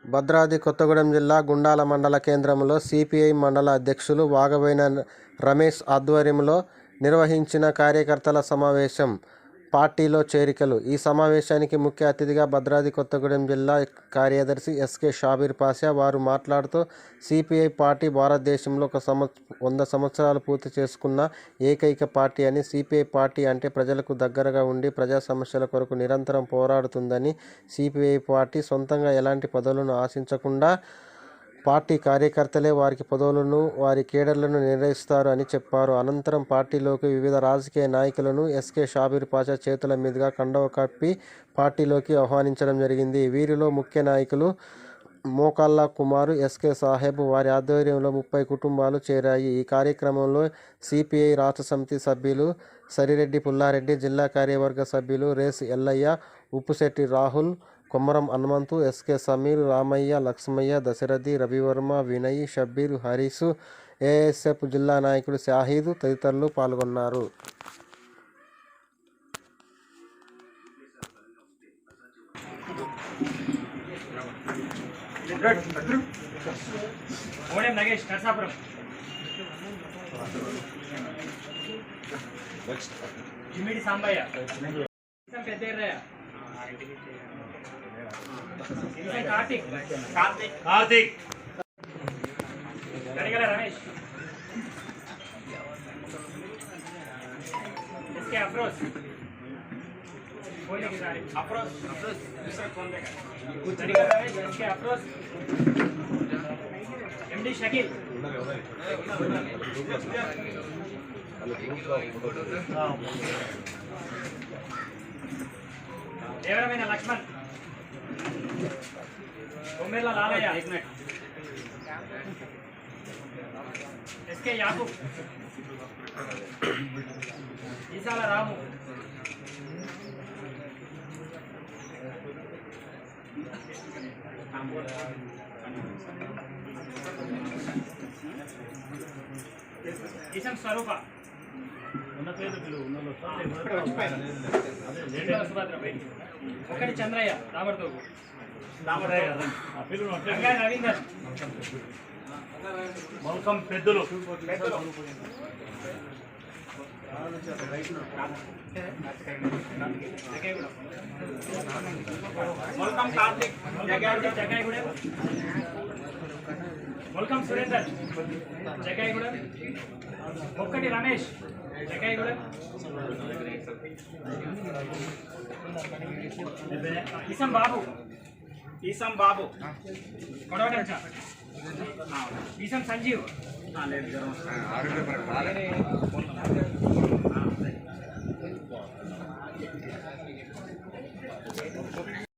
భద్రాద్రి కొత్తగూడెం జిల్లా గుండాల మండల కేంద్రంలో సిపిఐ మండల అధ్యక్షులు వాగబోయిన రమేష్ ఆధ్వర్యంలో నిర్వహించిన కార్యకర్తల సమావేశం. పార్టీలో చేరికలు. ఈ సమావేశానికి ముఖ్య అతిథిగా భద్రాద్రి కొత్తగూడెం జిల్లా కార్యదర్శి ఎస్కే షాబీర్ పాషా. వారు మాట్లాడుతూ సిపిఐ పార్టీ భారతదేశంలో 100 సంవత్సరాలు పూర్తి చేసుకున్న ఏకైక పార్టీ అని, సిపిఐ పార్టీ అంటే ప్రజలకు దగ్గరగా ఉండి ప్రజా సమస్యల కొరకు నిరంతరం పోరాడుతుందని, సిపిఐ పార్టీ సొంతంగా ఎలాంటి పదవులను ఆశించకుండా పార్టీ కార్యకర్తలే వారికి పదవులను, వారి కేడర్లను నిర్ణయిస్తారు అని చెప్పారు. అనంతరం పార్టీలోకి వివిధ రాజకీయ నాయకులను ఎస్కే షాబీర్ పాషా చేతుల మీదుగా కండువా కప్పి పార్టీలోకి ఆహ్వానించడం జరిగింది. వీరిలో ముఖ్య నాయకులు మోకాళ్ళ కుమారు, ఎస్కే సాహెబ్. వారి ఆధ్వర్యంలో 30 కుటుంబాలు చేరాయి. ఈ కార్యక్రమంలో సిపిఐ రాష్ట్ర సమితి సభ్యులు సరిరెడ్డి పుల్లారెడ్డి, జిల్లా కార్యవర్గ సభ్యులు రేస్ ఎల్లయ్య, ఉప్పుశెట్టి రాహుల్, కొమరం హనుమంతు, ఎస్కే సమీర్, రామయ్య, లక్ష్మయ్య, దశరథి, రవివర్మ, వినయ్, షబ్బీర్, హరీసు, ఏఎస్ఎఫ్ జిల్లా నాయకుడు షాహీద్ తదితరులు పాల్గొన్నారు. కార్తిక్ రమేష్ इसके अफरोज बोलने की सारी अफरोज दूसरा कौन देगा रमेश इसके अफरोज एमडी शकील देवरమైన లక్ష్మణ్ कोमेला लालయ్య एक मिनट इसके याकूब ఈసాల రాము ఈసం స్వరూప ఒకటి చంద్రయ్య రాబర్తోగు రవీందర్ మొల్కం పెద్దలు మొల్కం కార్తిక్ జగాయగూడెం మొల్కం సురేందర్ జగాయగూడెం ఒక్కటి రమేష్ జగాయగూడెం ఈసం బాబు కొడవటంచ ఈసం సంజీవ్